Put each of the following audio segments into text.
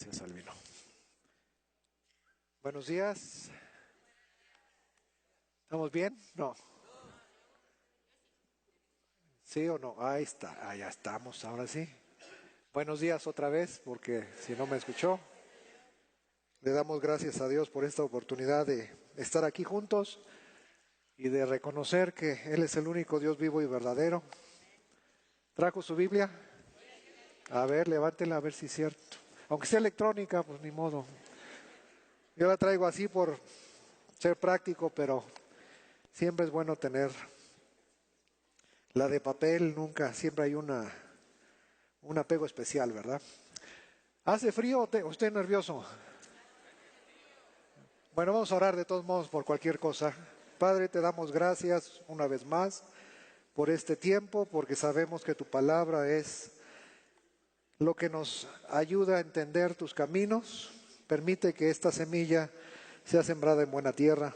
Gracias, Albino. Buenos días. ¿Estamos bien? No. ¿Sí o no? Ahí está. Ya estamos, ahora sí. Buenos días otra vez, porque si no me escuchó, le damos gracias a Dios por esta oportunidad de estar aquí juntos y de reconocer que Él es el único Dios vivo y verdadero. ¿Trajo su Biblia? A ver, levántela a ver si es cierto. Aunque sea electrónica, pues ni modo. Yo la traigo así por ser práctico, pero siempre es bueno tener la de papel, nunca, siempre hay un apego especial, ¿verdad? ¿Hace frío o usted nervioso? Bueno, vamos a orar de todos modos por cualquier cosa. Padre, te damos gracias una vez más por este tiempo, porque sabemos que tu palabra es lo que nos ayuda a entender tus caminos. Permite que esta semilla sea sembrada en buena tierra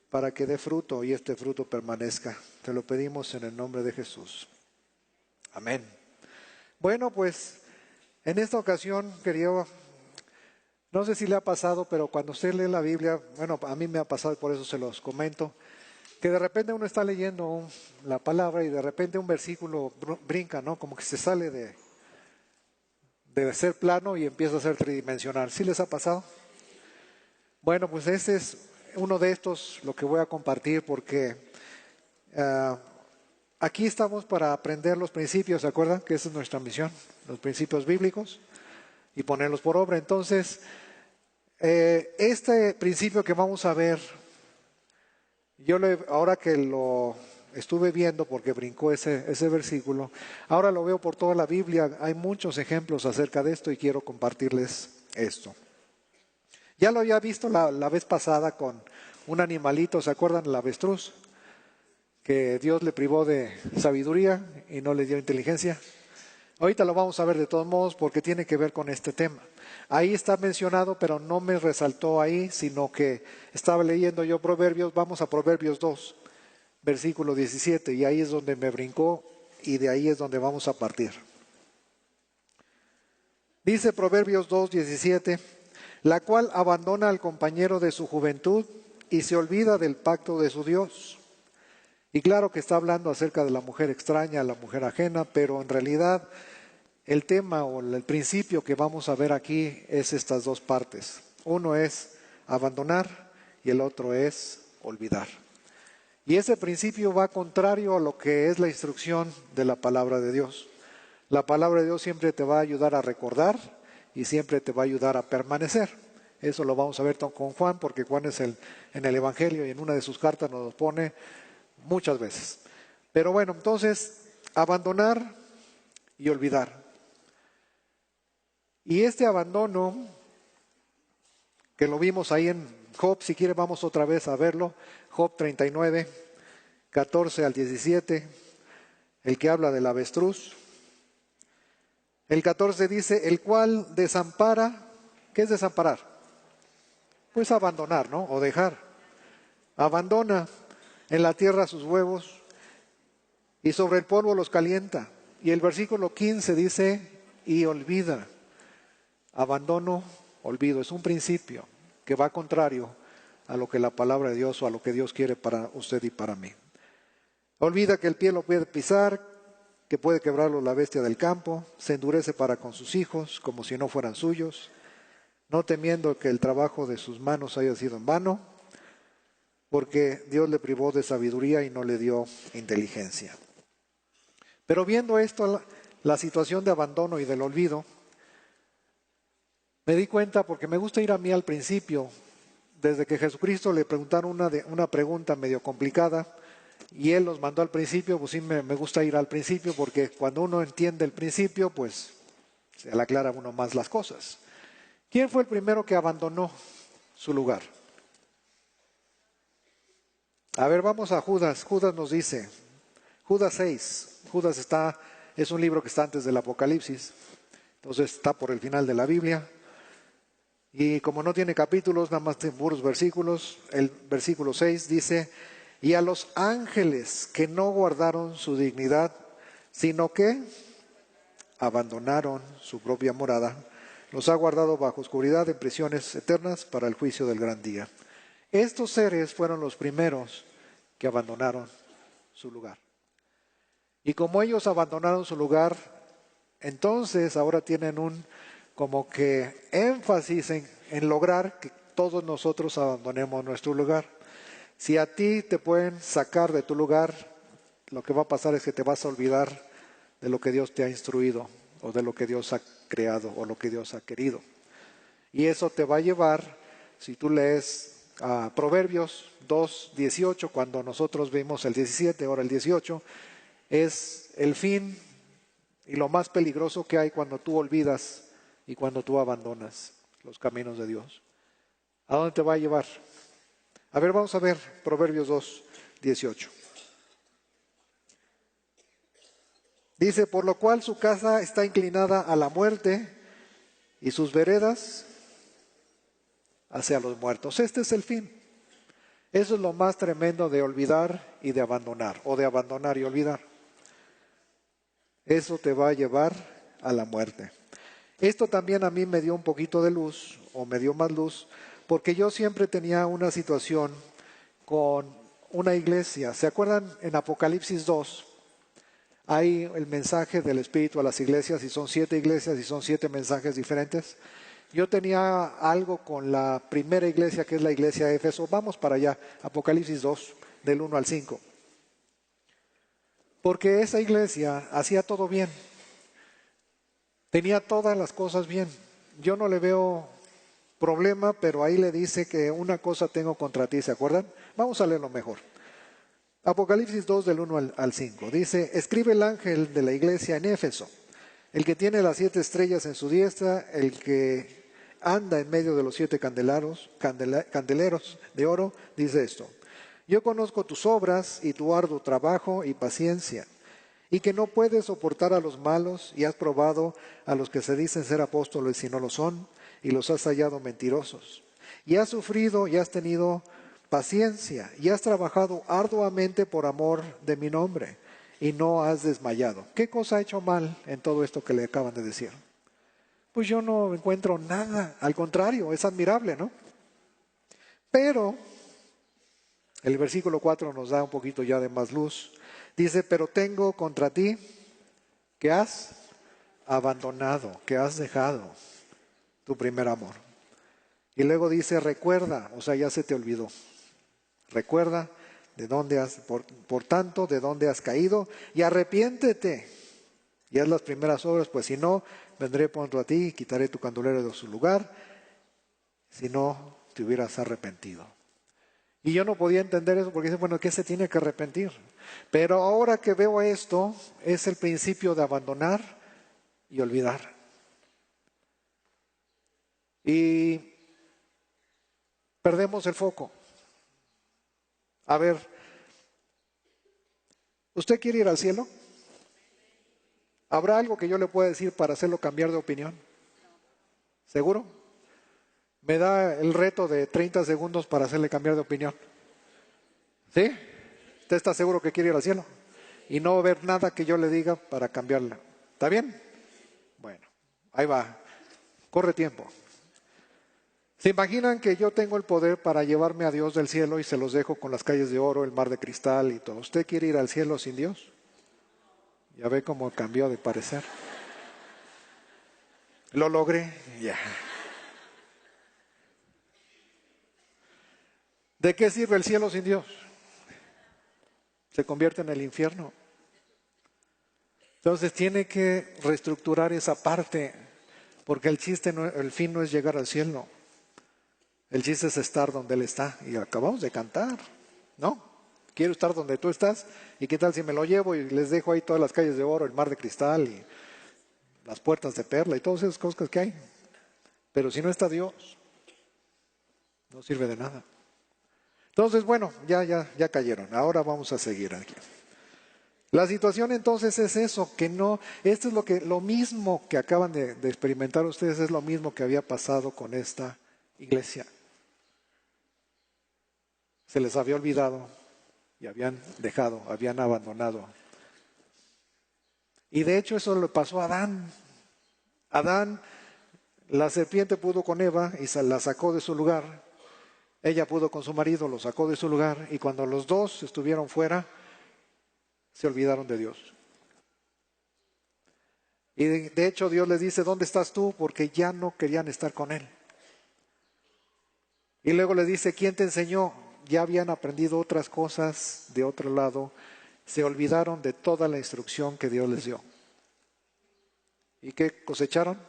para que dé fruto y este fruto permanezca. Te lo pedimos en el nombre de Jesús. Amén. Bueno, pues en esta ocasión quería, no sé si le ha pasado, pero cuando usted lee la Biblia, bueno, a mí me ha pasado y por eso se los comento, que de repente uno está leyendo la palabra y de repente un versículo brinca, ¿no? Como que se sale de ser plano y empieza a ser tridimensional. ¿Sí les ha pasado? Bueno, pues este es uno de estos, lo que voy a compartir, porque aquí estamos para aprender los principios, ¿se acuerdan? Que esa es nuestra misión, los principios bíblicos, y ponerlos por obra. Entonces, este principio que vamos a ver, ahora que lo estuve viendo, porque brincó ese versículo, ahora lo veo por toda la Biblia, hay muchos ejemplos acerca de esto y quiero compartirles esto. Ya lo había visto la vez pasada con un animalito, ¿se acuerdan? El avestruz, que Dios le privó de sabiduría y no le dio inteligencia. Ahorita lo vamos a ver de todos modos porque tiene que ver con este tema. Ahí está mencionado, pero no me resaltó ahí, sino que estaba leyendo yo Proverbios, vamos a Proverbios 2, versículo 17, y ahí es donde me brincó y de ahí es donde vamos a partir. Dice Proverbios 2, 17, la cual abandona al compañero de su juventud y se olvida del pacto de su Dios. Y claro que está hablando acerca de la mujer extraña, la mujer ajena, pero en realidad el tema o el principio que vamos a ver aquí es estas dos partes. Uno es abandonar y el otro es olvidar. Y ese principio va contrario a lo que es la instrucción de la palabra de Dios. La palabra de Dios siempre te va a ayudar a recordar y siempre te va a ayudar a permanecer. Eso lo vamos a ver con Juan, porque Juan es en el Evangelio y en una de sus cartas nos lo pone muchas veces. Pero bueno, entonces, abandonar y olvidar. Y este abandono, que lo vimos ahí en Job, si quiere vamos otra vez a verlo, Job 39, 14 al 17, el que habla del avestruz. El 14 dice, el cual desampara. ¿Qué es desamparar? Pues abandonar, ¿no? O dejar. Abandona en la tierra sus huevos y sobre el polvo los calienta. Y el versículo 15 dice, y olvida. Abandono, olvido. Es un principio que va contrario a lo que la palabra de Dios o a lo que Dios quiere para usted y para mí. Olvida que el pie lo puede pisar, que puede quebrarlo la bestia del campo, se endurece para con sus hijos como si no fueran suyos, no temiendo que el trabajo de sus manos haya sido en vano, porque Dios le privó de sabiduría y no le dio inteligencia. Pero viendo esto, la situación de abandono y del olvido, me di cuenta, porque me gusta ir a mí al principio, desde que Jesucristo le preguntaron una pregunta medio complicada, y Él los mandó al principio, pues sí me gusta ir al principio, porque cuando uno entiende el principio, pues se le aclara a uno más las cosas. ¿Quién fue el primero que abandonó su lugar? A ver, vamos a Judas. Judas nos dice, Judas 6, Judas es un libro que está antes del Apocalipsis, entonces está por el final de la Biblia, y como no tiene capítulos, nada más tiene puros versículos, el versículo 6 dice, y a los ángeles que no guardaron su dignidad, sino que abandonaron su propia morada, los ha guardado bajo oscuridad en prisiones eternas para el juicio del gran día. Estos seres fueron los primeros que abandonaron su lugar. Y como ellos abandonaron su lugar, entonces ahora tienen un como que énfasis en lograr que todos nosotros abandonemos nuestro lugar. Si a ti te pueden sacar de tu lugar, lo que va a pasar es que te vas a olvidar de lo que Dios te ha instruido, o de lo que Dios ha creado, o lo que Dios ha querido. Y eso te va a llevar, si tú lees Proverbios 2:18, cuando nosotros vimos el 17, ahora el 18, es el fin y lo más peligroso que hay cuando tú olvidas y cuando tú abandonas los caminos de Dios. ¿A dónde te va a llevar? A ver, vamos a ver Proverbios 2:18. Dice, por lo cual su casa está inclinada a la muerte y sus veredas hacia los muertos. Este es el fin. Eso es lo más tremendo de olvidar y de abandonar, o de abandonar y olvidar. Eso te va a llevar a la muerte. Esto también a mí me dio un poquito de luz, o me dio más luz, porque yo siempre tenía una situación con una iglesia. ¿Se acuerdan en Apocalipsis 2? Hay el mensaje del Espíritu a las iglesias, y son 7 iglesias y son 7 mensajes diferentes. Yo tenía algo con la primera iglesia, que es la iglesia de Éfeso. Vamos para allá, Apocalipsis 2, del 1 al 5. Porque esa iglesia hacía todo bien. Tenía todas las cosas bien. Yo no le veo problema, pero ahí le dice que una cosa tengo contra ti, ¿se acuerdan? Vamos a leerlo mejor. Apocalipsis 2 del 1 al 5. Dice, escribe el ángel de la iglesia en Éfeso, el que tiene las 7 estrellas en su diestra, el que anda en medio de los 7 candeleros de oro, dice esto. Yo conozco tus obras y tu arduo trabajo y paciencia, y que no puedes soportar a los malos, y has probado a los que se dicen ser apóstoles y no lo son, y los has hallado mentirosos. Y has sufrido y has tenido paciencia, y has trabajado arduamente por amor de mi nombre, y no has desmayado. ¿Qué cosa ha hecho mal en todo esto que le acaban de decir? Pues yo no encuentro nada, al contrario, es admirable, ¿no? Pero el versículo 4 nos da un poquito ya de más luz. Dice, pero tengo contra ti que has abandonado, que has dejado tu primer amor. Y luego dice, recuerda, o sea, ya se te olvidó. Recuerda de dónde por tanto, de dónde has caído, y arrepiéntete. Y haz las primeras obras, pues si no, vendré contra ti y quitaré tu candelero de su lugar, si no te hubieras arrepentido. Y yo no podía entender eso porque dice, bueno, ¿qué se tiene que arrepentir? Pero ahora que veo esto, es el principio de abandonar y olvidar. Y perdemos el foco. A ver, ¿usted quiere ir al cielo? ¿Habrá algo que yo le pueda decir para hacerlo cambiar de opinión? ¿Seguro? Me da el reto de 30 segundos para hacerle cambiar de opinión. ¿Sí? ¿Usted está seguro que quiere ir al cielo? Y no va a haber nada que yo le diga para cambiarla. ¿Está bien? Bueno, ahí va. Corre tiempo. ¿Se imaginan que yo tengo el poder para llevarme a Dios del cielo y se los dejo con las calles de oro, el mar de cristal y todo? ¿Usted quiere ir al cielo sin Dios? Ya ve cómo cambió de parecer. Lo logré. Ya. ¿De qué sirve el cielo sin Dios? Se convierte en el infierno. Entonces tiene que reestructurar esa parte, porque el fin no es llegar al cielo. El chiste es estar donde Él está. Y acabamos de cantar, ¿no? Quiero estar donde tú estás. ¿Y qué tal si me lo llevo y les dejo ahí todas las calles de oro, el mar de cristal y las puertas de perla y todas esas cosas que hay? Pero si no está Dios, no sirve de nada. Entonces, bueno, ya cayeron. Ahora vamos a seguir aquí. La situación entonces es eso, que no, esto es lo mismo que acaban de experimentar ustedes, es lo mismo que había pasado con esta iglesia. Se les había olvidado y habían dejado, habían abandonado. Y de hecho eso le pasó a Adán. Adán La serpiente pudo con Eva y la sacó de su lugar. Ella pudo con su marido, lo sacó de su lugar. Y cuando los dos estuvieron fuera, se olvidaron de Dios. Y de hecho Dios les dice, ¿dónde estás tú? Porque ya no querían estar con Él. Y luego les dice, ¿quién te enseñó? Ya habían aprendido otras cosas de otro lado. Se olvidaron de toda la instrucción que Dios les dio. ¿Y qué cosecharon?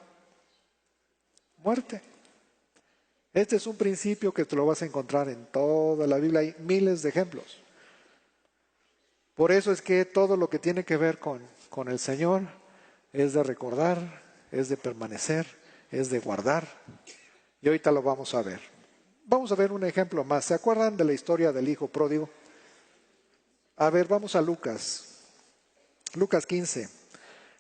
Muerte. Este es un principio que te lo vas a encontrar en toda la Biblia. Hay miles de ejemplos. Por eso es que todo lo que tiene que ver con el Señor es de recordar, es de permanecer, es de guardar. Y ahorita lo vamos a ver. Vamos a ver un ejemplo más. ¿Se acuerdan de la historia del hijo pródigo? A ver, vamos a Lucas. Lucas 15.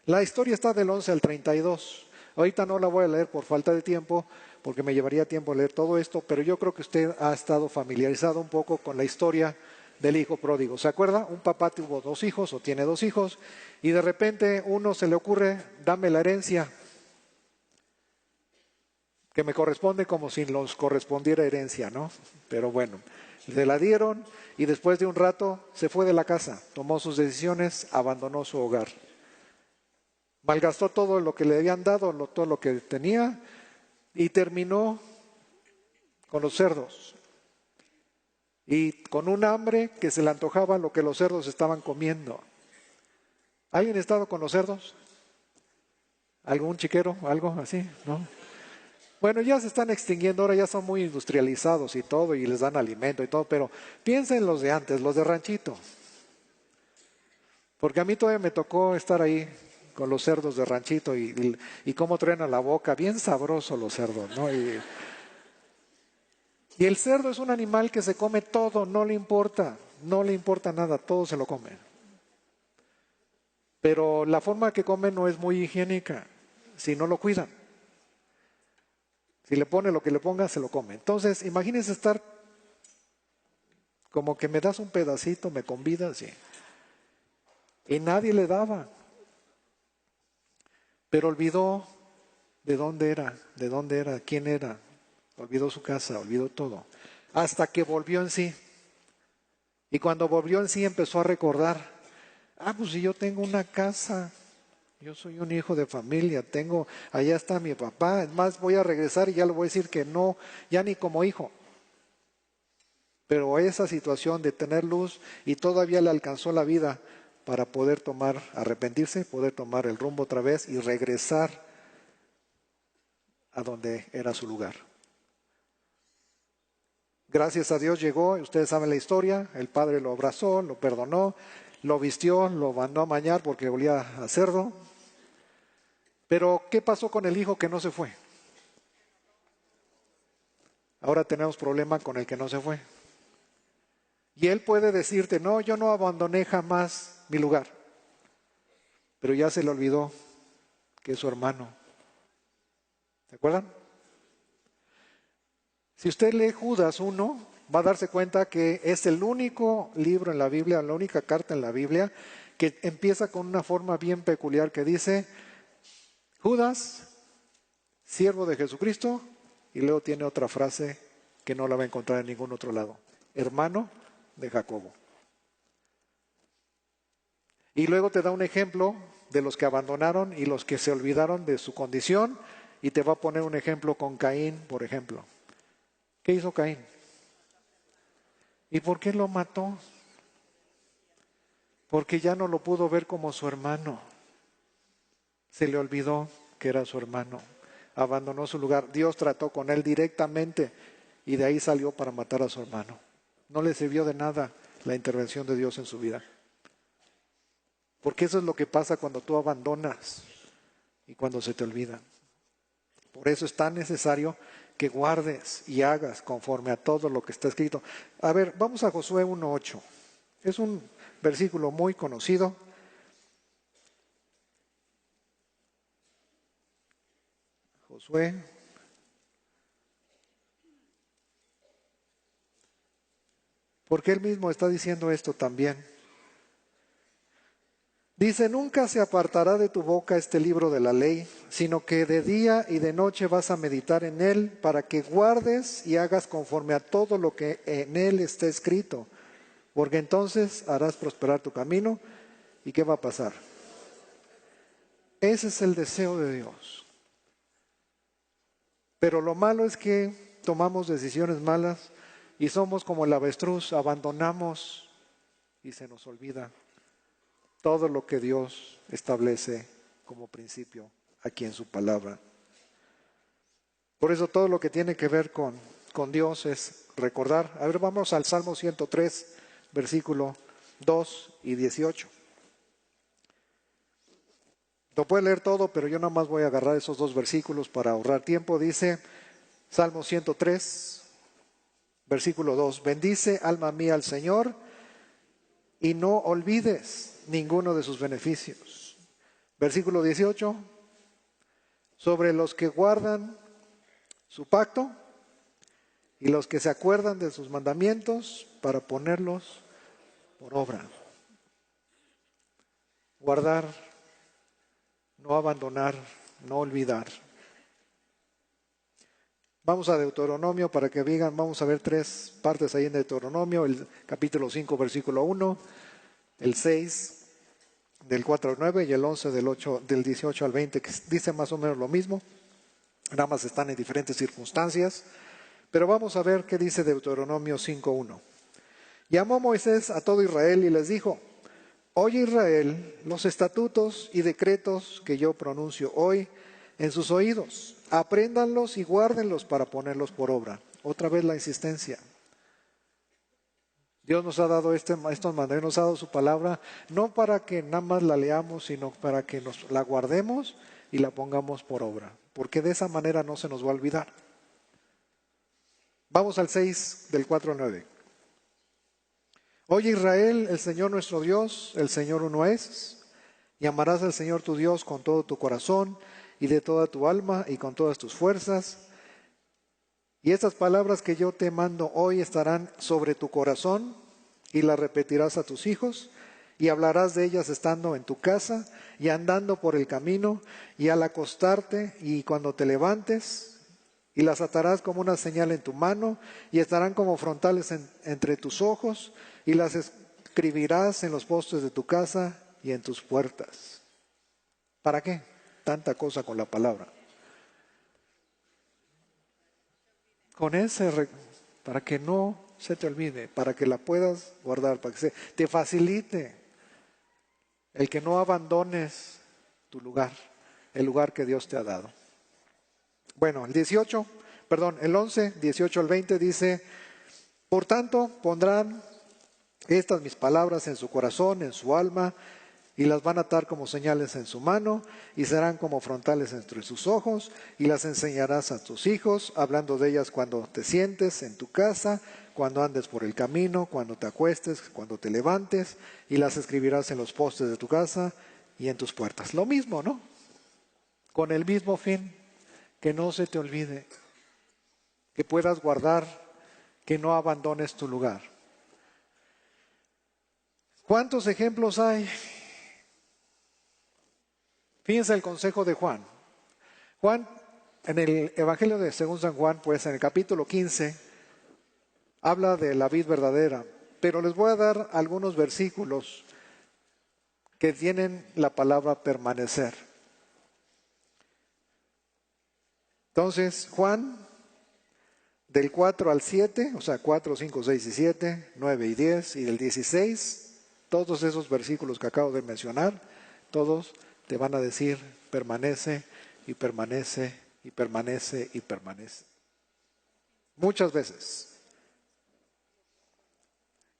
La historia está del 11 al 32. Ahorita no la voy a leer por falta de tiempo, porque me llevaría tiempo leer todo esto, pero yo creo que usted ha estado familiarizado un poco con la historia del hijo pródigo. ¿Se acuerda? Un papá tuvo 2 hijos o tiene 2 hijos y de repente uno se le ocurre, dame la herencia que me corresponde como si nos correspondiera herencia, ¿no? Pero bueno, se la dieron y después de un rato se fue de la casa, tomó sus decisiones, abandonó su hogar. Malgastó todo lo que le habían dado, todo lo que tenía y terminó con los cerdos. Y con un hambre que se le antojaba lo que los cerdos estaban comiendo. ¿Alguien ha estado con los cerdos? ¿Algún chiquero? ¿Algo así? ¿No? Bueno, ya se están extinguiendo, ahora ya son muy industrializados y todo, y les dan alimento y todo, pero piensen en los de antes, los de ranchito. Porque a mí todavía me tocó estar ahí con los cerdos de ranchito y cómo traen a la boca, bien sabroso los cerdos, ¿no? Y el cerdo es un animal que se come todo, no le importa nada, todo se lo come. Pero la forma que come no es muy higiénica, si no lo cuidan. Si le pone lo que le ponga, se lo come. Entonces, imagínense estar como que me das un pedacito, me convidas, y nadie le daba. Pero olvidó de dónde era, quién era. Olvidó su casa, olvidó todo. Hasta que volvió en sí. Y cuando volvió en sí empezó a recordar, pues si yo tengo una casa, yo soy un hijo de familia, allá está mi papá, es más voy a regresar y ya le voy a decir que no, ya ni como hijo. Pero esa situación de tener luz y todavía le alcanzó la vida para poder arrepentirse, poder tomar el rumbo otra vez y regresar a donde era su lugar. Gracias a Dios llegó, ustedes saben la historia, el padre lo abrazó, lo perdonó, lo vistió, lo mandó a bañar porque olía a cerdo. Pero ¿qué pasó con el hijo que no se fue? Ahora tenemos problema con el que no se fue. Y él puede decirte, no, yo no abandoné jamás mi lugar. Pero ya se le olvidó que es su hermano. ¿Se acuerdan? Si usted lee Judas 1, va a darse cuenta que es el único libro en la Biblia, la única carta en la Biblia, que empieza con una forma bien peculiar que dice, Judas, siervo de Jesucristo, y luego tiene otra frase que no la va a encontrar en ningún otro lado, hermano de Jacobo. Y luego te da un ejemplo de los que abandonaron y los que se olvidaron de su condición, y te va a poner un ejemplo con Caín, por ejemplo. ¿Qué hizo Caín? ¿Y por qué lo mató? Porque ya no lo pudo ver como su hermano. Se le olvidó que era su hermano. Abandonó su lugar. Dios trató con él directamente y de ahí salió para matar a su hermano. No le sirvió de nada la intervención de Dios en su vida. Porque eso es lo que pasa cuando tú abandonas y cuando se te olvida. Por eso es tan necesario que guardes y hagas conforme a todo lo que está escrito. A ver, vamos a Josué 1:8. Es un versículo muy conocido. Josué. Porque él mismo está diciendo esto también. Dice, nunca se apartará de tu boca este libro de la ley, sino que de día y de noche vas a meditar en él para que guardes y hagas conforme a todo lo que en él está escrito, porque entonces harás prosperar tu camino. ¿Y qué va a pasar? Ese es el deseo de Dios. Pero lo malo es que tomamos decisiones malas y somos como el avestruz, abandonamos y se nos olvida todo lo que Dios establece como principio aquí en su palabra. Por eso todo lo que tiene que ver con Dios es recordar. A ver, vamos al Salmo 103, versículo 2 y 18. Lo puede leer todo, pero yo nada más voy a agarrar esos dos versículos para ahorrar tiempo. Dice Salmo 103, versículo 2. Bendice, alma mía, al Señor, y no olvides ninguno de sus beneficios. Versículo 18. Sobre los que guardan su pacto y los que se acuerdan de sus mandamientos para ponerlos por obra. Guardar, no abandonar, no olvidar. Vamos a Deuteronomio para que vean, vamos a ver tres partes ahí en Deuteronomio, el capítulo 5, versículo 1, el 6, del 4 al 9 y el 11 del 18 al 20, que dice más o menos lo mismo, nada más están en diferentes circunstancias, pero vamos a ver qué dice Deuteronomio 5:1. Llamó Moisés a todo Israel y les dijo, oye Israel, los estatutos y decretos que yo pronuncio hoy en sus oídos, apréndanlos y guárdenlos para ponerlos por obra. Otra vez la insistencia. Dios nos ha dado estos mandamientos, nos ha dado su palabra, no para que nada más la leamos, sino para que nos la guardemos y la pongamos por obra, porque de esa manera no se nos va a olvidar. Vamos al 6, del 4 al 9. Oye Israel, el Señor nuestro Dios, el Señor uno es, y amarás al Señor tu Dios con todo tu corazón y de toda tu alma y con todas tus fuerzas. Y estas palabras que yo te mando hoy estarán sobre tu corazón y las repetirás a tus hijos y hablarás de ellas estando en tu casa y andando por el camino y al acostarte y cuando te levantes, y las atarás como una señal en tu mano y estarán como frontales entre tus ojos y las escribirás en los postes de tu casa y en tus puertas. ¿Para qué? Tanta cosa con la palabra. Con para que no se te olvide, para que la puedas guardar, para que te facilite el que no abandones tu lugar, el lugar que Dios te ha dado. Bueno, el 11, 18 al 20 dice, por tanto pondrán estas mis palabras en su corazón, en su alma, y las van a atar como señales en su mano, y serán como frontales entre sus ojos, y las enseñarás a tus hijos, hablando de ellas cuando te sientes en tu casa, cuando andes por el camino, cuando te acuestes, cuando te levantes, y las escribirás en los postes de tu casa y en tus puertas. Lo mismo, ¿no? Con el mismo fin, que no se te olvide, que puedas guardar, que no abandones tu lugar. ¿Cuántos ejemplos hay? Fíjense el consejo de Juan. Juan, en el Evangelio de según San Juan, pues en el capítulo 15, habla de la vid verdadera, pero les voy a dar algunos versículos que tienen la palabra permanecer. Entonces, Juan, del 4 al 7, o sea, 4, 5, 6 y 7, 9 y 10, y del 16, todos esos versículos que acabo de mencionar, todos te van a decir permanece y permanece y permanece y permanece. Muchas veces.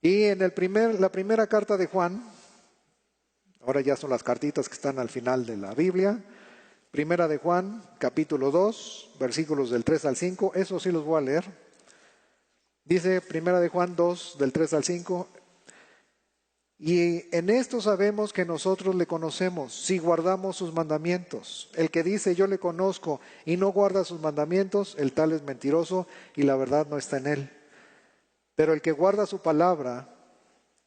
Y en la primera carta de Juan, ahora ya son las cartitas que están al final de la Biblia, primera de Juan, capítulo 2, versículos del 3 al 5, eso sí los voy a leer. Dice primera de Juan 2, del 3 al 5, y en esto sabemos que nosotros le conocemos, si guardamos sus mandamientos. El que dice yo le conozco y no guarda sus mandamientos, el tal es mentiroso y la verdad no está en él. Pero el que guarda su palabra,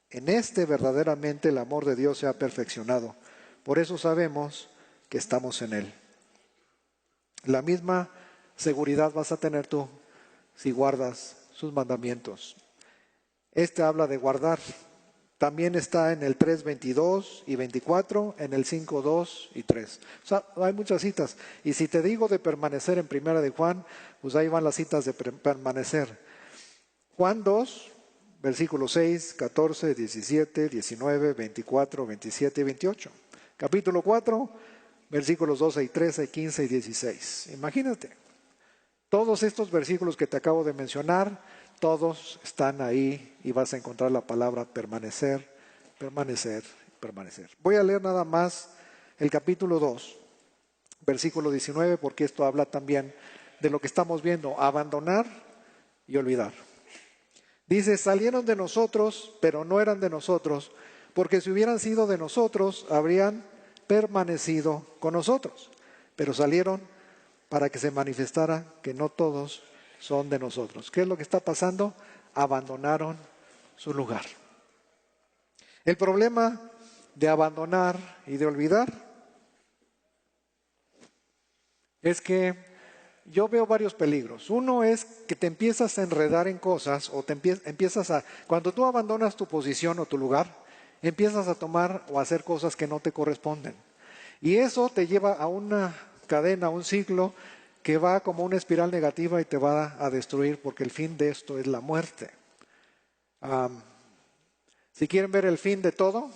En este verdaderamente el amor de Dios se ha perfeccionado. Por eso sabemos que estamos en Él. La misma seguridad vas a tener tú si guardas sus mandamientos. Este habla de guardar. También está en el 3:22 y 24, en el 5:2 y 3. O sea, hay muchas citas. Y si te digo de permanecer en Primera de Juan, pues ahí van las citas de permanecer. Juan 2, versículos 6, 14, 17, 19, 24, 27 y 28. Capítulo 4, versículos 12 y 13, 15 y 16. Imagínate. Todos estos versículos que te acabo de mencionar, todos están ahí y vas a encontrar la palabra permanecer, permanecer, permanecer. Voy a leer nada más el capítulo 2, versículo 19, porque esto habla también de lo que estamos viendo, abandonar y olvidar. Dice, salieron de nosotros, pero no eran de nosotros, porque si hubieran sido de nosotros, habrían permanecido con nosotros. Pero salieron para que se manifestara que no todos son de nosotros. ¿Qué es lo que está pasando? Abandonaron su lugar. El problema de abandonar y de olvidar es que yo veo varios peligros. Uno es que te empiezas a enredar en cosas o te empiezas a... Cuando tú abandonas tu posición o tu lugar, empiezas a tomar o a hacer cosas que no te corresponden. Y eso te lleva a una cadena, a un ciclo que va como una espiral negativa y te va a destruir, porque el fin de esto es la muerte. Si quieren ver el fin de todo,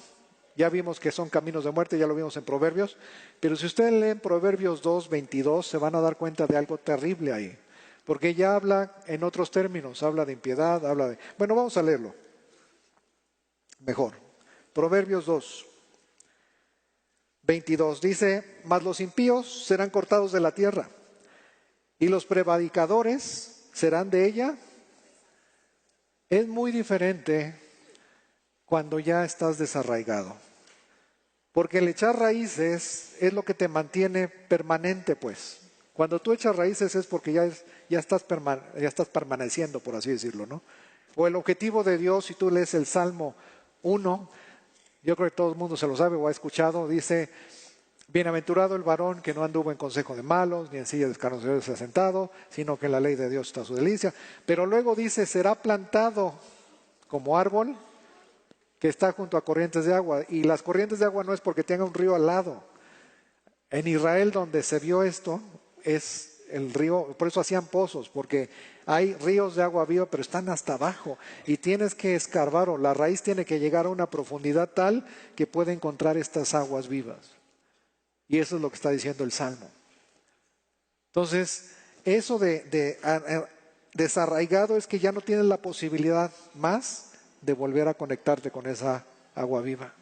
ya vimos que son caminos de muerte, ya lo vimos en Proverbios, pero si ustedes leen Proverbios 2:22 se van a dar cuenta de algo terrible ahí, porque ya habla en otros términos, habla de impiedad, habla de... Bueno, vamos a leerlo mejor. Proverbios 2:22 dice, mas los impíos serán cortados de la tierra, y los prevaricadores serán de ella. Es muy diferente cuando ya estás desarraigado. Porque el echar raíces es lo que te mantiene permanente, pues. Cuando tú echas raíces es porque ya estás permaneciendo, por así decirlo, ¿no? O el objetivo de Dios, si tú lees el Salmo 1, yo creo que todo el mundo se lo sabe o ha escuchado, dice, bienaventurado el varón que no anduvo en consejo de malos, ni en silla de escarnecedores se ha sentado, sino que en la ley de Dios está su delicia. Pero luego dice, será plantado como árbol que está junto a corrientes de agua. Y las corrientes de agua no es porque tenga un río al lado. En Israel, donde se vio esto, es el río, por eso hacían pozos, porque hay ríos de agua viva, pero están hasta abajo. Y tienes que escarbar, o la raíz tiene que llegar a una profundidad tal que puede encontrar estas aguas vivas. Y eso es lo que está diciendo el Salmo. Entonces, eso de desarraigado es que ya no tienes la posibilidad más de volver a conectarte con esa agua viva.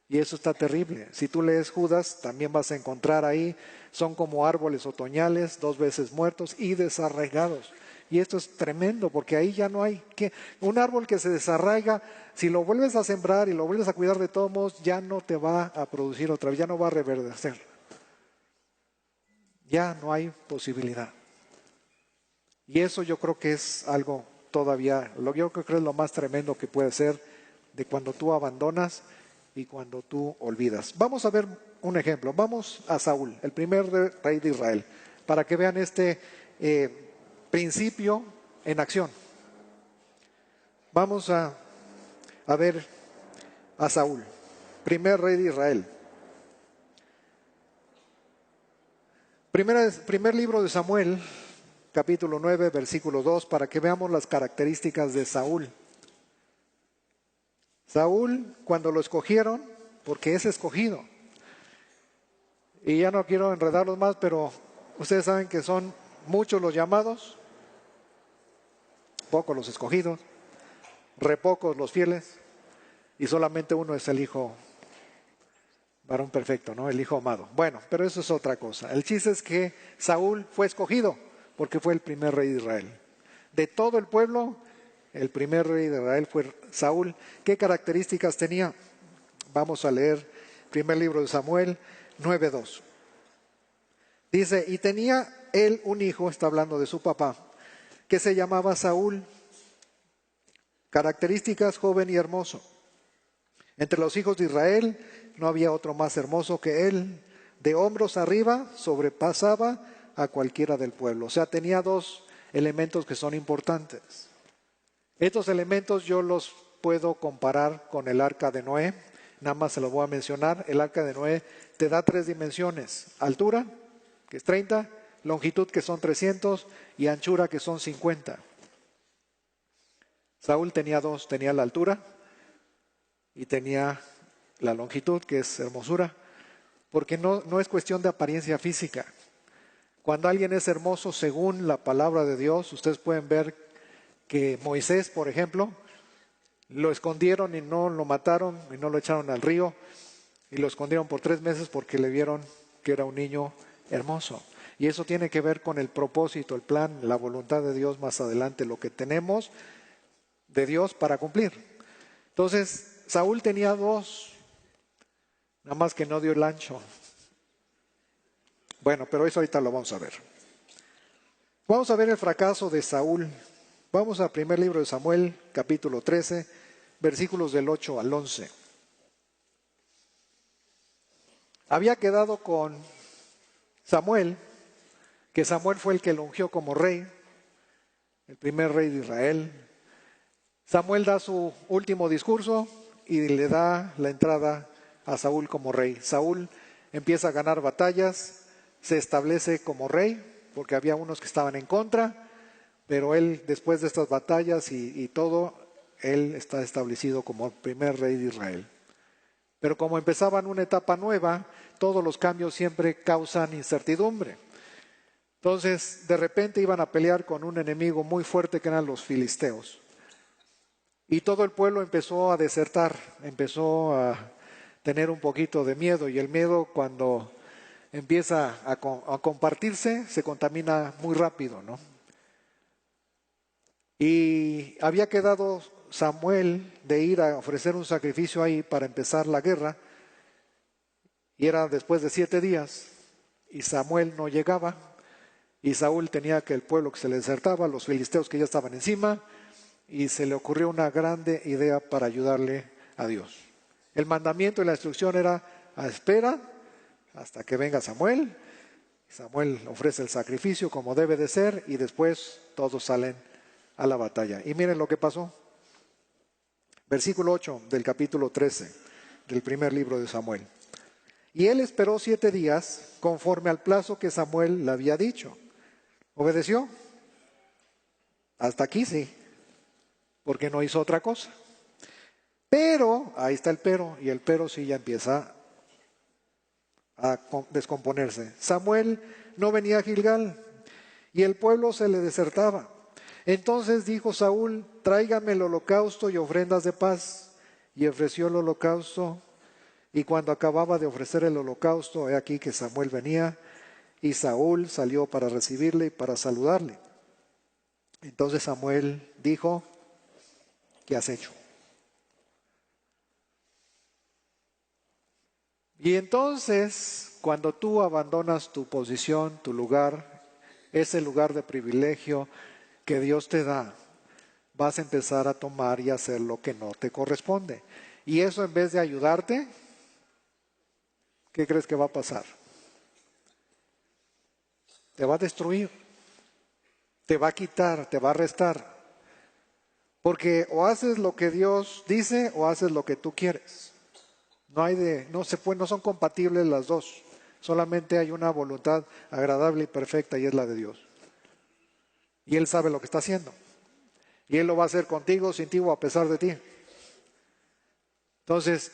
Y eso está terrible. Si tú lees Judas, también vas a encontrar ahí, son como árboles otoñales, 2 veces muertos y desarraigados. Y esto es tremendo, porque ahí ya no hay que... Un árbol que se desarraiga, si lo vuelves a sembrar y lo vuelves a cuidar de todos modos, ya no te va a producir otra vez, ya no va a reverdecer. Ya no hay posibilidad. Y eso yo creo que es algo todavía, yo creo que es lo más tremendo que puede ser de cuando tú abandonas y cuando tú olvidas. Vamos a ver un ejemplo. Vamos a Saúl, el primer rey de Israel, para que vean este principio en acción. Vamos a ver a Saúl, primer rey de Israel. Primer libro de Samuel, capítulo 9, versículo 2, para que veamos las características de Saúl. Saúl, cuando lo escogieron, porque es escogido, y ya no quiero enredarlos más, pero ustedes saben que son muchos los llamados, pocos los escogidos, re pocos los fieles, y solamente uno es el hijo varón perfecto, ¿no? El hijo amado. Bueno, pero eso es otra cosa. El chiste es que Saúl fue escogido porque fue el primer rey de Israel. De todo el pueblo, el primer rey de Israel fue Saúl. ¿Qué características tenía? Vamos a leer primer libro de Samuel 9:2. Dice, y tenía él un hijo, está hablando de su papá, que se llamaba Saúl. Características, joven y hermoso, Entre los hijos de Israel no había otro más hermoso que él. De hombros arriba sobrepasaba a cualquiera del pueblo. O sea, tenía dos elementos que son importantes. Estos elementos yo los puedo comparar con el arca de Noé. Nada más se los voy a mencionar. El arca de Noé te da 3 dimensiones. Altura, que es 30, longitud, que son 300, y anchura, que son 50. Saúl tenía dos, tenía la altura y tenía la longitud, que es hermosura, porque no es cuestión de apariencia física. Cuando alguien es hermoso según la palabra de Dios, ustedes pueden ver que Moisés, por ejemplo, lo escondieron y no lo mataron y no lo echaron al río y lo escondieron por 3 meses porque le vieron que era un niño hermoso. Y eso tiene que ver con el propósito, el plan, la voluntad de Dios más adelante, lo que tenemos de Dios para cumplir. Entonces, Saúl tenía dos, nada más que no dio el ancho. Bueno, pero eso ahorita lo vamos a ver. Vamos a ver el fracaso de Saúl. Vamos al primer libro de Samuel, capítulo 13, versículos del 8 al 11. Había quedado con Samuel, que Samuel fue el que lo ungió como rey, el primer rey de Israel. Samuel da su último discurso y le da la entrada a Saúl como rey. Saúl empieza a ganar batallas, se establece como rey, porque había unos que estaban en contra, pero él, después de estas batallas y todo, él está establecido como el primer rey de Israel. Pero como empezaban una etapa nueva, todos los cambios siempre causan incertidumbre. Entonces, de repente iban a pelear con un enemigo muy fuerte que eran los filisteos. Y todo el pueblo empezó a desertar, empezó a tener un poquito de miedo. Y el miedo, cuando empieza a compartirse, se contamina muy rápido, ¿no? Y había quedado Samuel de ir a ofrecer un sacrificio ahí para empezar la guerra. Y era después de 7 días. Y Samuel no llegaba. Y Saúl tenía que el pueblo que se le desertaba, los filisteos que ya estaban encima. Y se le ocurrió una grande idea para ayudarle a Dios. El mandamiento y la instrucción era: espera hasta que venga Samuel. Samuel ofrece el sacrificio como debe de ser y después todos salen a la batalla. Y miren lo que pasó. Versículo 8 del capítulo 13 del primer libro de Samuel. Y él esperó 7 días conforme al plazo que Samuel le había dicho. ¿Obedeció? Hasta aquí sí, porque no hizo otra cosa. Pero, ahí está el pero, y el pero sí ya empieza a descomponerse. Samuel no venía a Gilgal y el pueblo se le desertaba. Entonces dijo Saúl: tráigame el holocausto y ofrendas de paz. Y ofreció el holocausto, y cuando acababa de ofrecer el holocausto, he aquí que Samuel venía, y Saúl salió para recibirle y para saludarle. Entonces Samuel dijo: ¿qué has hecho? Y entonces, cuando tú abandonas tu posición, tu lugar, ese lugar de privilegio que Dios te da, vas a empezar a tomar y hacer lo que no te corresponde. Y eso, en vez de ayudarte, ¿qué crees que va a pasar? Te va a destruir, te va a quitar, te va a restar. Porque o haces lo que Dios dice o haces lo que tú quieres. No son compatibles las dos. Solamente hay una voluntad agradable y perfecta, y es la de Dios. Y Él sabe lo que está haciendo. Y Él lo va a hacer contigo, sin ti o a pesar de ti. Entonces,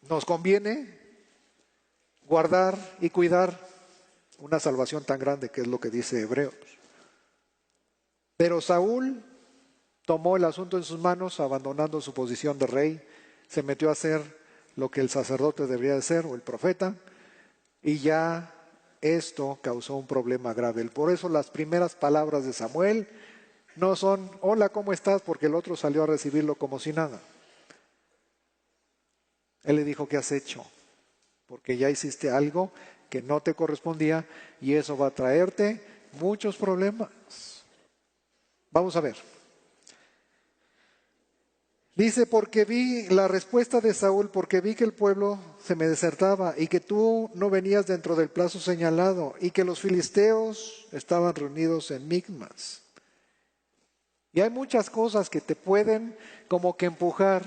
nos conviene guardar y cuidar una salvación tan grande, que es lo que dice Hebreos. Pero Saúl tomó el asunto en sus manos, abandonando su posición de rey, se metió a hacer lo que el sacerdote debería de ser, o el profeta, y ya esto causó un problema grave. Por eso las primeras palabras de Samuel no son: hola, ¿cómo estás?, porque el otro salió a recibirlo como si nada. Él le dijo: ¿qué has hecho? Porque ya hiciste algo que no te correspondía y eso va a traerte muchos problemas. Vamos a ver. Dice, porque vi la respuesta de Saúl, porque vi que el pueblo se me desertaba y que tú no venías dentro del plazo señalado y que los filisteos estaban reunidos en Micmas. Y hay muchas cosas que te pueden como que empujar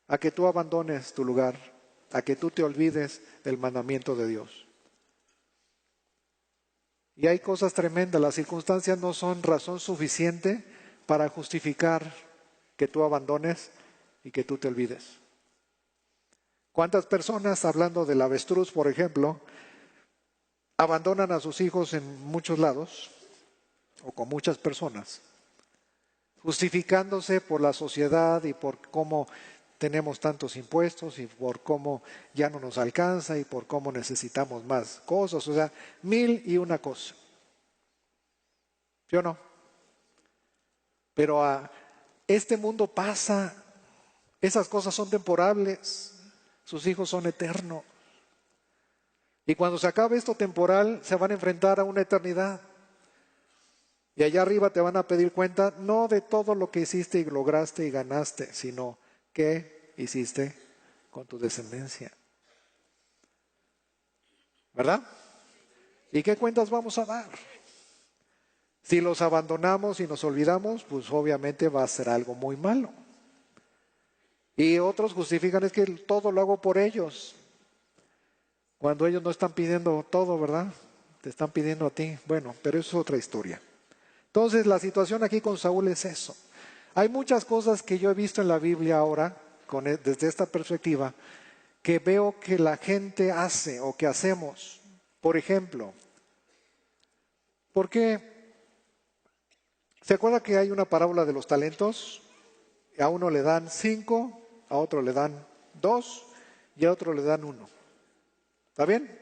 a que tú abandones tu lugar, a que tú te olvides del mandamiento de Dios. Y hay cosas tremendas, las circunstancias no son razón suficiente para justificar que tú abandones y que tú te olvides. ¿Cuántas personas, hablando del avestruz, por ejemplo, abandonan a sus hijos en muchos lados o con muchas personas, justificándose por la sociedad y por cómo tenemos tantos impuestos y por cómo ya no nos alcanza y por cómo necesitamos más cosas? O sea, 1001 cosas. ¿Sí o no? Pero este mundo pasa, esas cosas son temporales, sus hijos son eternos. Y cuando se acabe esto temporal, se van a enfrentar a una eternidad. Y allá arriba te van a pedir cuenta, no de todo lo que hiciste y lograste y ganaste, sino qué hiciste con tu descendencia. ¿Verdad? ¿Y qué cuentas vamos a dar? Si los abandonamos y nos olvidamos, pues obviamente va a ser algo muy malo. Y otros justifican, es que todo lo hago por ellos. Cuando ellos no están pidiendo todo, ¿verdad? Te están pidiendo a ti. Bueno, pero eso es otra historia. Entonces la situación aquí con Saúl es eso. Hay muchas cosas que yo he visto en la Biblia ahora, desde esta perspectiva, que veo que la gente hace o que hacemos. Por ejemplo, ¿por qué? ¿Se acuerda que hay una parábola de los talentos? A uno le dan 5, a otro le dan 2 y a otro le dan 1. ¿Está bien?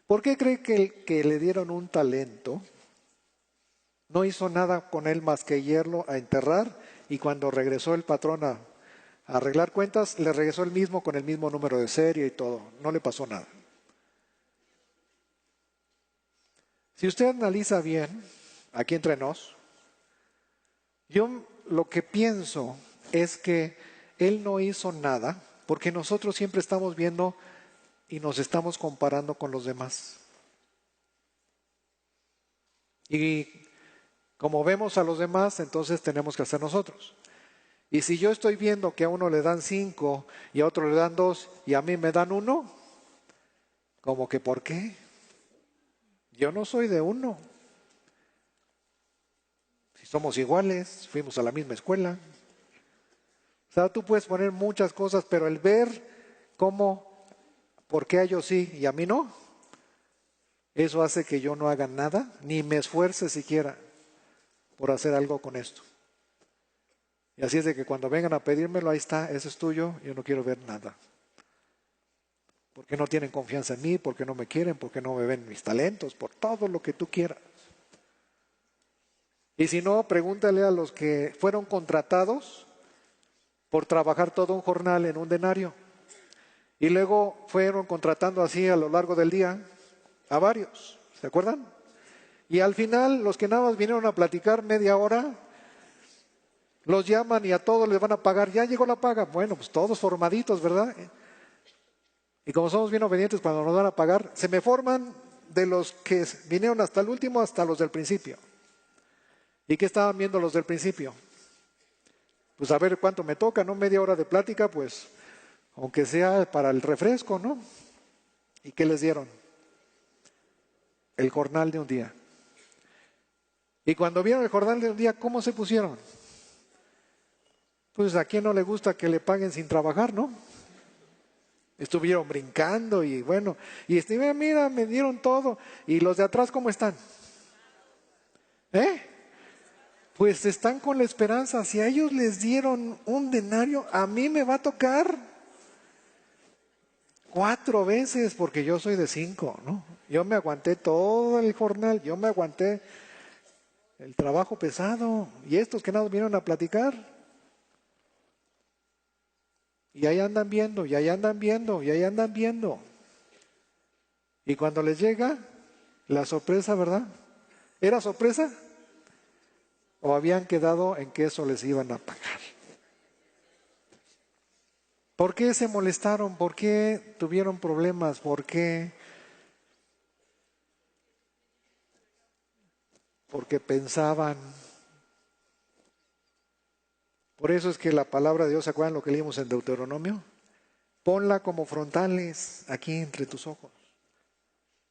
¿Por qué cree que el que le dieron un talento no hizo nada con él más que irlo a enterrar, y cuando regresó el patrón a arreglar cuentas, le regresó el mismo con el mismo número de serie y todo? No le pasó nada. Si usted analiza bien, aquí entre nos, yo lo que pienso es que él no hizo nada porque nosotros siempre estamos viendo y nos estamos comparando con los demás. Y como vemos a los demás, entonces tenemos que hacer nosotros. Y si yo estoy viendo que a uno le dan 5 y a otro le dan 2 y a mí me dan 1, como que ¿por qué? Yo no soy de 1. Si somos iguales, fuimos a la misma escuela. O sea, tú puedes poner muchas cosas, pero el ver cómo, ¿por qué a ellos sí y a mí no? Eso hace que yo no haga nada, ni me esfuerce siquiera por hacer algo con esto. Y así es de que cuando vengan a pedírmelo, ahí está, eso es tuyo, yo no quiero ver nada. Porque no tienen confianza en mí, porque no me quieren, porque no me ven mis talentos, por todo lo que tú quieras. Y si no, pregúntale a los que fueron contratados por trabajar todo un jornal en un denario. Y luego fueron contratando así a lo largo del día a varios, ¿se acuerdan? Y al final, los que nada más vinieron a platicar media hora, los llaman y a todos les van a pagar. Ya llegó la paga. Bueno, pues todos formaditos, ¿verdad? Y como somos bien obedientes, cuando nos van a pagar, se me forman de los que vinieron hasta el último hasta los del principio. ¿Y qué estaban viendo los del principio? Pues a ver cuánto me toca, ¿no? Media hora de plática, pues, aunque sea para el refresco, ¿no? ¿Y qué les dieron? El jornal de un día. Y cuando vieron el jornal de un día, ¿cómo se pusieron? Pues a quién no le gusta que le paguen sin trabajar, ¿no? Estuvieron brincando y bueno, y mira, me dieron todo. ¿Y los de atrás cómo están? Pues están con la esperanza. Si a ellos les dieron un denario, a mí me va a tocar 4 veces, porque yo soy de 5, ¿no? Yo me aguanté todo el jornal, yo me aguanté el trabajo pesado. Y estos que nada vinieron a platicar. Y ahí andan viendo, y ahí andan viendo, y ahí andan viendo. Y cuando les llega la sorpresa, ¿verdad? ¿Era sorpresa? ¿O habían quedado en que eso les iban a pagar? ¿Por qué se molestaron? ¿Por qué tuvieron problemas? ¿Por qué? Porque pensaban. Por eso es que la palabra de Dios, ¿se acuerdan lo que leímos en Deuteronomio? Ponla como frontales aquí entre tus ojos,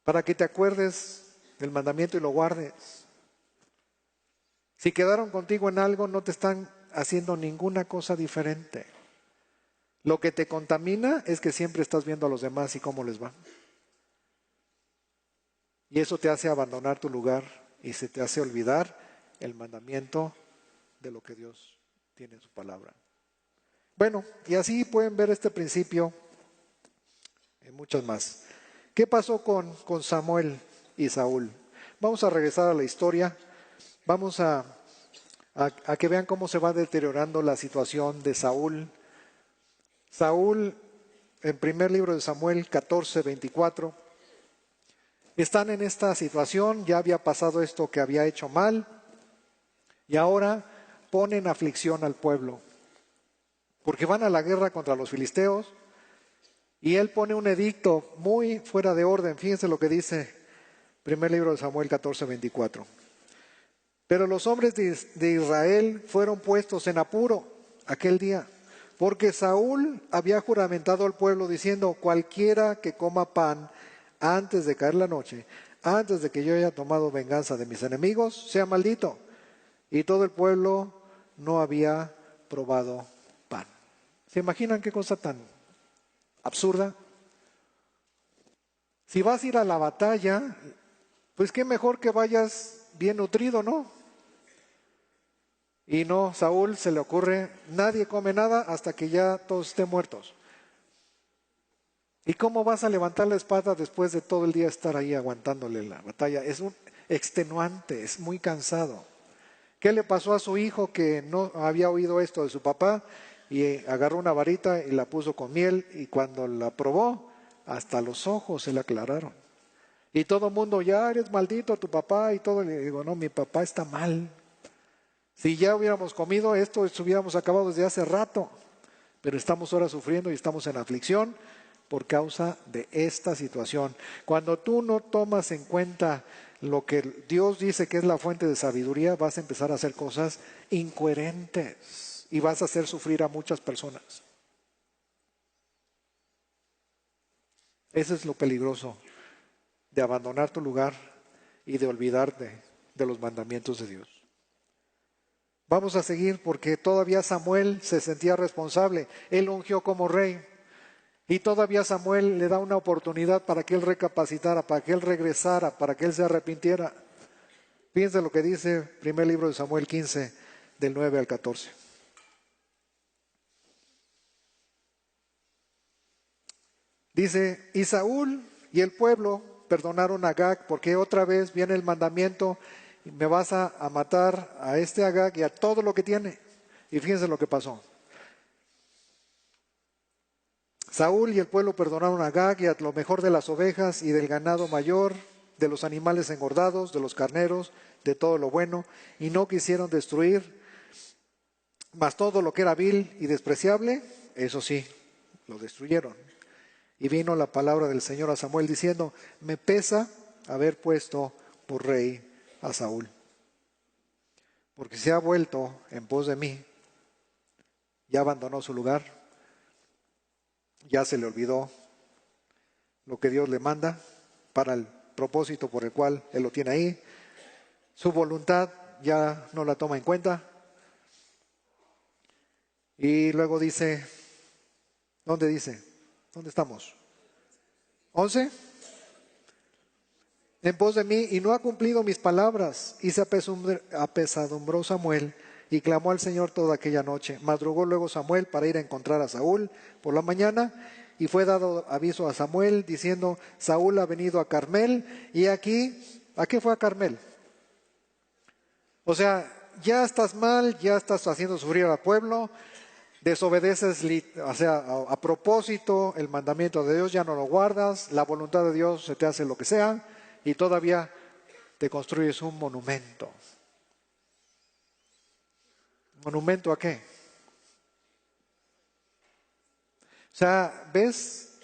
para que te acuerdes del mandamiento y lo guardes. Si quedaron contigo en algo, no te están haciendo ninguna cosa diferente. Lo que te contamina es que siempre estás viendo a los demás y cómo les va. Y eso te hace abandonar tu lugar y se te hace olvidar el mandamiento de lo que Dios tiene en su palabra. Bueno, y así pueden ver este principio en muchas más. ¿Qué pasó con Samuel y Saúl? Vamos a regresar a la historia. Vamos a que vean cómo se va deteriorando la situación de Saúl. Saúl, en primer libro de Samuel 14:24, están en esta situación, ya había pasado esto que había hecho mal, y ahora ponen aflicción al pueblo, porque van a la guerra contra los filisteos, y él pone un edicto muy fuera de orden. Fíjense lo que dice primer libro de Samuel 14:24. Pero los hombres de Israel fueron puestos en apuro aquel día, porque Saúl había juramentado al pueblo diciendo: cualquiera que coma pan antes de caer la noche, antes de que yo haya tomado venganza de mis enemigos, sea maldito. Y todo el pueblo no había probado pan. ¿Se imaginan qué cosa tan absurda? Si vas a ir a la batalla, pues qué mejor que vayas bien nutrido, ¿no? Y no, Saúl se le ocurre, nadie come nada hasta que ya todos estén muertos. ¿Y cómo vas a levantar la espada después de todo el día estar ahí aguantándole la batalla? Es un extenuante, es muy cansado. ¿Qué le pasó a su hijo que no había oído esto de su papá? Y agarró una varita y la puso con miel, y cuando la probó, hasta los ojos se le aclararon. Y todo el mundo: ya eres maldito tu papá y todo. Y le digo: no, mi papá está mal. Si ya hubiéramos comido esto, hubiéramos acabado desde hace rato. Pero estamos ahora sufriendo y estamos en aflicción por causa de esta situación. Cuando tú no tomas en cuenta lo que Dios dice que es la fuente de sabiduría, vas a empezar a hacer cosas incoherentes y vas a hacer sufrir a muchas personas. Eso es lo peligroso de abandonar tu lugar y de olvidarte de los mandamientos de Dios. Vamos a seguir porque todavía Samuel se sentía responsable. Él ungió como rey. Y todavía Samuel le da una oportunidad para que él recapacitara, para que él regresara, para que él se arrepintiera. Fíjense lo que dice primer libro de Samuel 15, del 9 al 14. Dice: y Saúl y el pueblo perdonaron a Agag, porque otra vez viene el mandamiento: me vas a matar a este Agag y a todo lo que tiene. Y fíjense lo que pasó. Saúl y el pueblo perdonaron a Agag y a lo mejor de las ovejas y del ganado mayor, de los animales engordados, de los carneros, de todo lo bueno, y no quisieron destruir, mas todo lo que era vil y despreciable, eso sí, lo destruyeron. Y vino la palabra del Señor a Samuel diciendo: me pesa haber puesto por rey a Saúl, porque se ha vuelto en pos de mí, ya abandonó su lugar, ya se le olvidó lo que Dios le manda para el propósito por el cual Él lo tiene ahí. Su voluntad ya no la toma en cuenta. Y luego dice, ¿dónde dice? ¿Dónde estamos? 11. En pos de mí, y no ha cumplido mis palabras. Y se apesadumbró Samuel y clamó al Señor toda aquella noche. Madrugó luego Samuel para ir a encontrar a Saúl por la mañana, y fue dado aviso a Samuel diciendo: Saúl ha venido a Carmel. Y aquí, ¿a qué fue a Carmel? O sea, ya estás mal, ya estás haciendo sufrir al pueblo, desobedeces, o sea, a propósito el mandamiento de Dios, ya no lo guardas, la voluntad de Dios se te hace lo que sea, y todavía te construyes un monumento. ¿Monumento a qué? O sea, ¿ves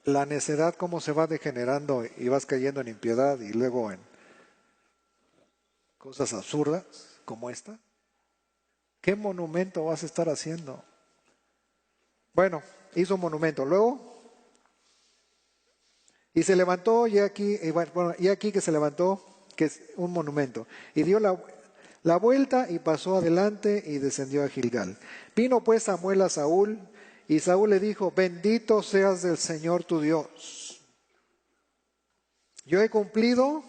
la necedad cómo se va degenerando y vas cayendo en impiedad y luego en cosas absurdas como esta? ¿Qué monumento vas a estar haciendo? Bueno, hizo un monumento. Luego, y se levantó, y aquí, y aquí que se levantó, que es un monumento, y dio la vuelta y pasó adelante y descendió a Gilgal. Vino pues Samuel a Saúl, y Saúl le dijo: bendito seas del Señor tu Dios. Yo he cumplido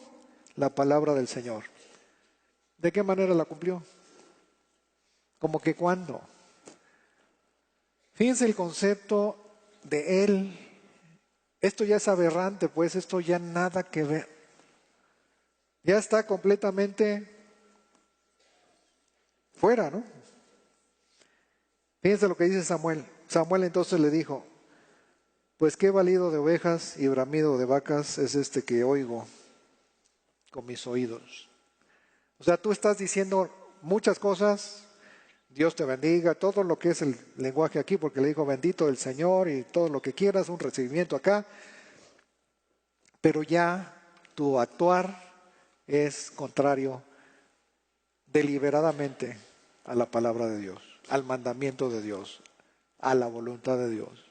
la palabra del Señor. ¿De qué manera la cumplió? ¿Cómo que cuándo? Fíjense el concepto de él. Esto ya es aberrante, pues esto ya nada que ver. Ya está completamente fuera, ¿no? Fíjense lo que dice Samuel. Samuel entonces le dijo: pues qué balido de ovejas y bramido de vacas es este que oigo con mis oídos. O sea, tú estás diciendo muchas cosas, Dios te bendiga, todo lo que es el lenguaje aquí, porque le dijo bendito el Señor y todo lo que quieras, un recibimiento acá, pero ya tu actuar es contrario deliberadamente a la palabra de Dios, al mandamiento de Dios, a la voluntad de Dios.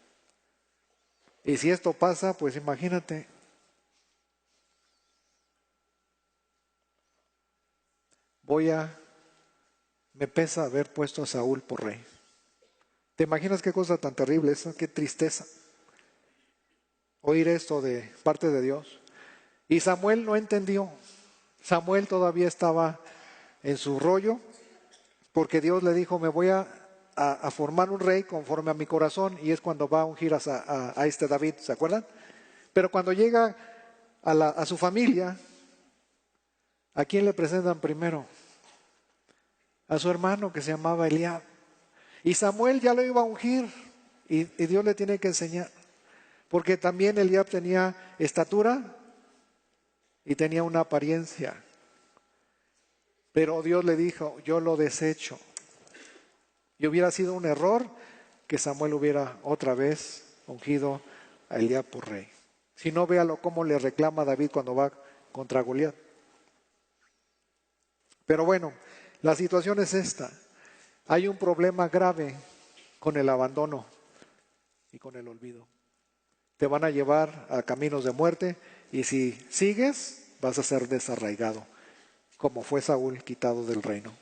Y si esto pasa, pues imagínate. Me pesa haber puesto a Saúl por rey. ¿Te imaginas qué cosa tan terrible esa? Qué tristeza oír esto de parte de Dios. Y Samuel no entendió. Samuel todavía estaba en su rollo, porque Dios le dijo: me voy a formar un rey conforme a mi corazón, y es cuando va a ungir a este David, ¿se acuerdan? Pero cuando llega a su familia, ¿a quién le presentan primero? A su hermano, que se llamaba Eliab. Y Samuel ya lo iba a ungir, y Dios le tiene que enseñar, porque también Eliab tenía estatura y tenía una apariencia. Pero Dios le dijo: yo lo desecho. Y hubiera sido un error que Samuel hubiera otra vez ungido a Eliab por rey. Si no, véalo cómo le reclama a David cuando va contra Goliat. Pero bueno, la situación es esta. Hay un problema grave con el abandono y con el olvido. Te van a llevar a caminos de muerte, y si sigues vas a ser desarraigado, como fue Saúl, quitado del reino.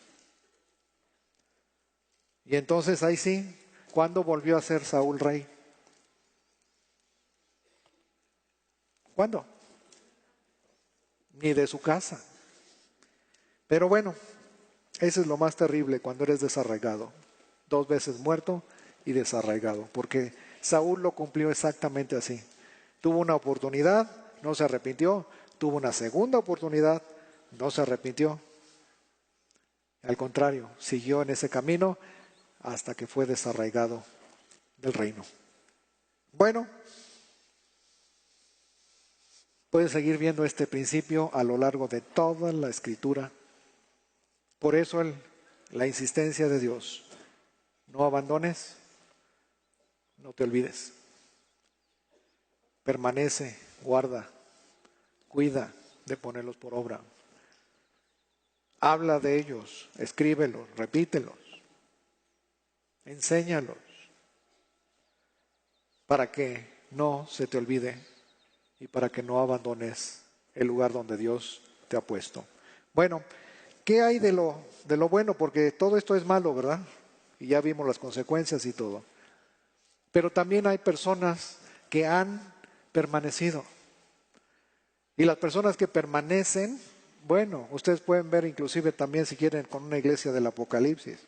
Y entonces ahí sí, ¿cuándo volvió a ser Saúl rey? ¿Cuándo? Ni de su casa. Pero bueno, eso es lo más terrible cuando eres desarraigado. 2 veces muerto y desarraigado, porque Saúl lo cumplió exactamente así. Tuvo una oportunidad, no se arrepintió. Tuvo una segunda oportunidad, no se arrepintió. Al contrario, siguió en ese camino hasta que fue desarraigado del reino. Bueno, puedes seguir viendo este principio a lo largo de toda la Escritura. Por eso la insistencia de Dios: no abandones, no te olvides. Permanece, guarda, cuida de ponerlos por obra. Habla de ellos, escríbelos, repítelos, enséñalos, para que no se te olvide y para que no abandones el lugar donde Dios te ha puesto. Bueno, ¿qué hay de lo bueno? Porque todo esto es malo, ¿verdad? Y ya vimos las consecuencias y todo. Pero también hay personas que han permanecido. Y las personas que permanecen, bueno, ustedes pueden ver inclusive también, si quieren, con una iglesia del Apocalipsis.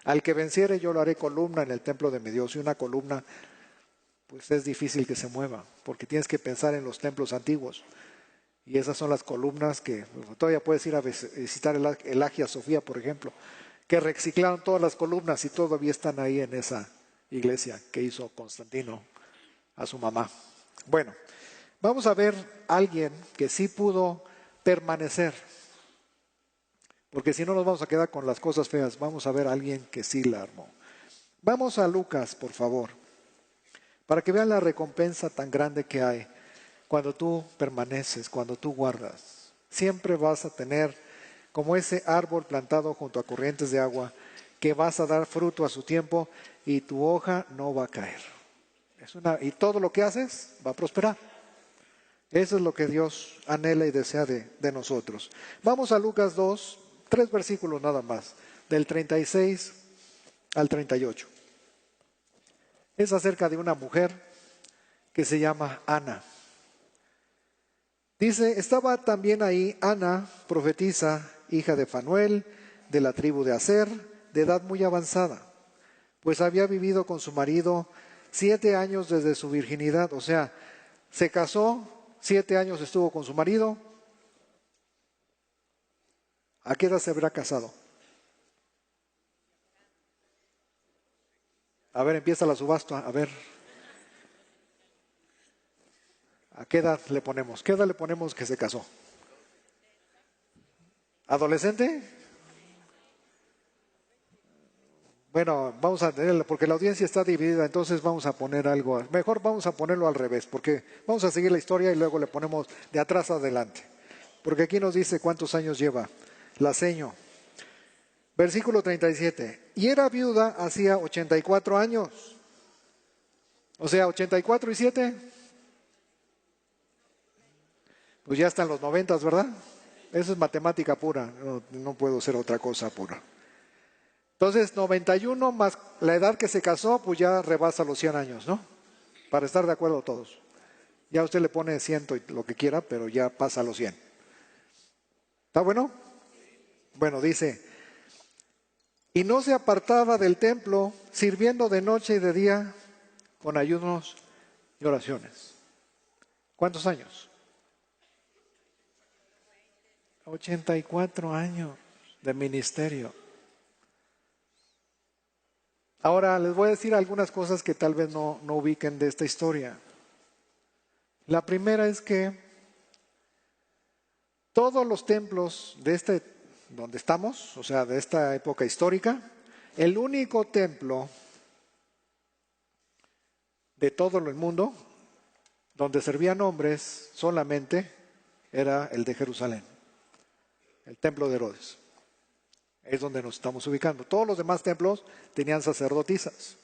Al que venciere yo lo haré columna en el templo de mi Dios. Y una columna, pues es difícil que se mueva, porque tienes que pensar en los templos antiguos. Y esas son las columnas que todavía puedes ir a visitar el Hagia Sofía, por ejemplo, que reciclaron todas las columnas y todavía están ahí en esa iglesia que hizo Constantino a su mamá. Bueno, vamos a ver a alguien que sí pudo permanecer, porque si no nos vamos a quedar con las cosas feas. Vamos a ver a alguien que sí la armó. Vamos a Lucas, por favor. para que vean la recompensa tan grande que hay cuando tú permaneces, cuando tú guardas. Siempre vas a tener como ese árbol plantado junto a corrientes de agua, que vas a dar fruto a su tiempo y tu hoja no va a caer. Y todo lo que haces va a prosperar. Eso es lo que Dios anhela y desea de nosotros. Vamos a Lucas 2, 3 versículos nada más, del 36 al 38. Es acerca de una mujer que se llama Ana. Dice, estaba también ahí Ana, profetisa, hija de Fanuel, de la tribu de Aser, de edad muy avanzada, pues había vivido con su marido 7 años desde su virginidad. O sea, se casó, 7 años estuvo con su marido. ¿A qué edad se habrá casado? A ver, empieza la subasta, a ver. ¿A qué edad le ponemos? ¿Qué edad le ponemos que se casó? ¿Adolescente? Bueno, vamos a tenerla, porque la audiencia está dividida, entonces vamos a poner algo. Mejor vamos a ponerlo al revés, porque vamos a seguir la historia y luego le ponemos de atrás adelante. Porque aquí nos dice cuántos años lleva. La seño. Versículo 37. Y era viuda hacía 84 años. O sea, 84 y 7. Pues ya están los 90, ¿verdad? Eso es matemática pura, no puedo ser otra cosa pura. Entonces, 91 más la edad que se casó, pues ya rebasa los 100 años, ¿no? Para estar de acuerdo todos. Ya usted le pone 100 y lo que quiera, pero ya pasa los 100. ¿Está bueno? Bueno, dice, y no se apartaba del templo, sirviendo de noche y de día con ayunos y oraciones. ¿Cuántos años? 84 años de ministerio. Ahora les voy a decir algunas cosas que tal vez no ubiquen de esta historia. La primera es que todos los templos de donde estamos, o sea, de esta época histórica, el único templo de todo el mundo donde servían hombres solamente era el de Jerusalén, el templo de Herodes. Es donde nos estamos ubicando. Todos los demás templos tenían sacerdotisas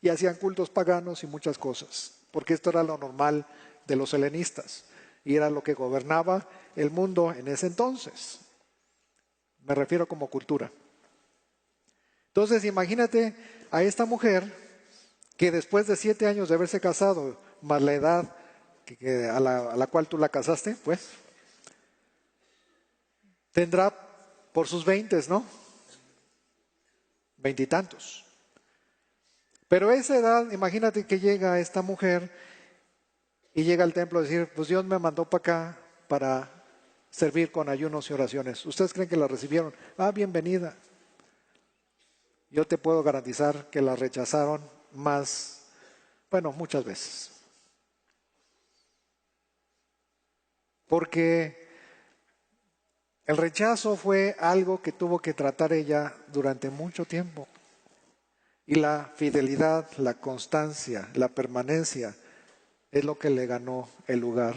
y hacían cultos paganos y muchas cosas, porque esto era lo normal de los helenistas y era lo que gobernaba el mundo en ese entonces. Me refiero como cultura. Entonces, imagínate a esta mujer que después de 7 años de haberse casado, más la edad a la cual tú la casaste, pues, tendrá por sus 20, ¿no? 20 y tantos. Pero a esa edad, imagínate que llega esta mujer y llega al templo a decir, pues Dios me mandó para acá para servir con ayunos y oraciones. ¿Ustedes creen que la recibieron? Ah, bienvenida. Yo te puedo garantizar que la rechazaron más, bueno, muchas veces. Porque el rechazo fue algo que tuvo que tratar ella durante mucho tiempo. Y la fidelidad, la constancia, la permanencia es lo que le ganó el lugar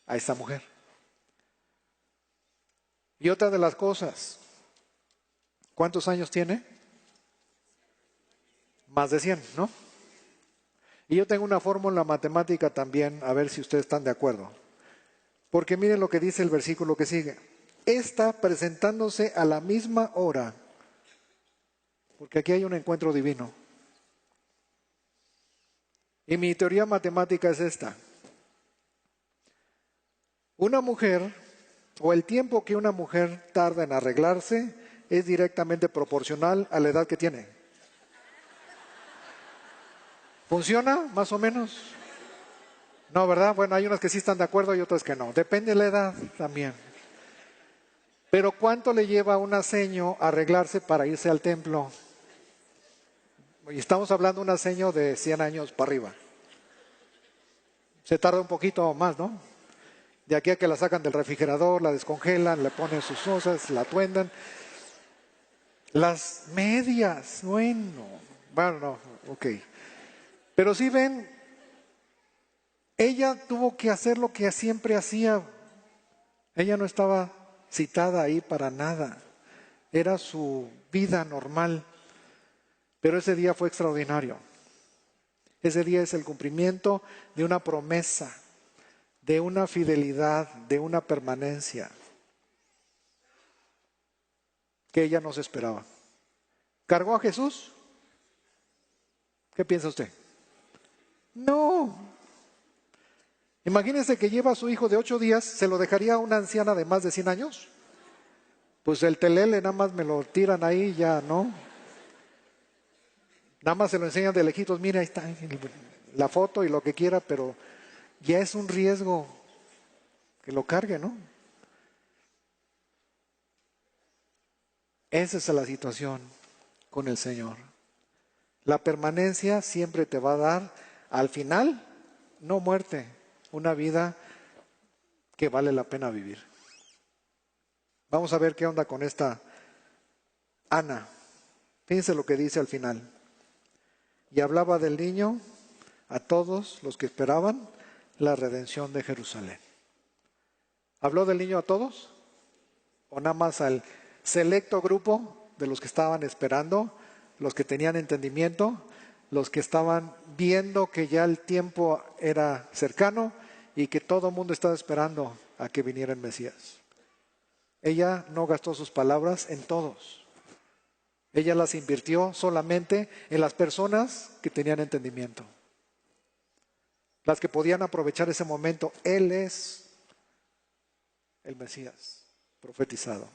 a esta mujer. Y otra de las cosas, ¿cuántos años tiene? Más de 100, ¿no? Y yo tengo una fórmula matemática también, a ver si ustedes están de acuerdo. Porque miren lo que dice el versículo que sigue. Esta presentándose a la misma hora, porque aquí hay un encuentro divino. Y mi teoría matemática es esta. Una mujer, o el tiempo que una mujer tarda en arreglarse, es directamente proporcional a la edad que tiene. ¿Funciona más o menos? No, ¿verdad? Bueno, hay unas que sí están de acuerdo y otras que no. Depende de la edad también. Pero ¿cuánto le lleva a una seño arreglarse para irse al templo? Y estamos hablando de una seño de 100 años para arriba. Se tarda un poquito más, ¿no? De aquí a que la sacan del refrigerador, la descongelan, le ponen sus cosas, la atuendan. Las medias, bueno, no, ok. Pero si ven, ella tuvo que hacer lo que siempre hacía. Ella no estaba citada ahí para nada. Era su vida normal. Pero ese día fue extraordinario. Ese día es el cumplimiento de una promesa, de una fidelidad, de una permanencia que ella no se esperaba. ¿Cargó a Jesús? ¿Qué piensa usted? No. Imagínense que lleva a su hijo de 8 días, ¿se lo dejaría a una anciana de más de 100 años? Pues el telele nada más me lo tiran ahí, ya no. Nada más se lo enseñan de lejitos, mira, ahí está la foto y lo que quiera, pero ya es un riesgo que lo cargue, ¿no? Esa es la situación con el Señor. La permanencia siempre te va a dar, al final, no muerte, una vida que vale la pena vivir. Vamos a ver qué onda con esta Ana. Fíjense lo que dice al final. Y hablaba del niño a todos los que esperaban la redención de Jerusalén. ¿Habló del niño a todos? ¿O nada más al selecto grupo de los que estaban esperando, los que tenían entendimiento, los que estaban viendo que ya el tiempo era cercano y que todo el mundo estaba esperando a que viniera el Mesías? Ella no gastó sus palabras en todos. Ella las invirtió solamente en las personas que tenían entendimiento, las que podían aprovechar ese momento. Él es el Mesías profetizado.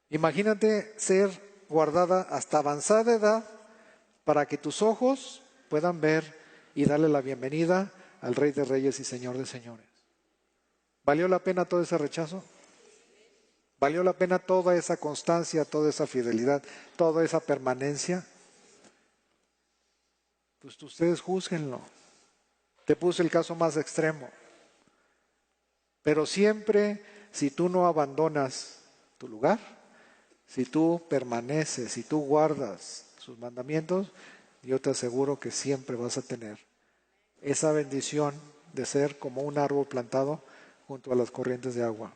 Imagínate ser guardada hasta avanzada edad para que tus ojos puedan ver y darle la bienvenida al Rey de Reyes y Señor de Señores. ¿Valió la pena todo ese rechazo? ¿Valió la pena toda esa constancia, toda esa fidelidad, toda esa permanencia? Pues ustedes júzguenlo. Te puse el caso más extremo. Pero siempre, si tú no abandonas tu lugar, si tú permaneces, si tú guardas sus mandamientos, yo te aseguro que siempre vas a tener esa bendición de ser como un árbol plantado junto a las corrientes de agua.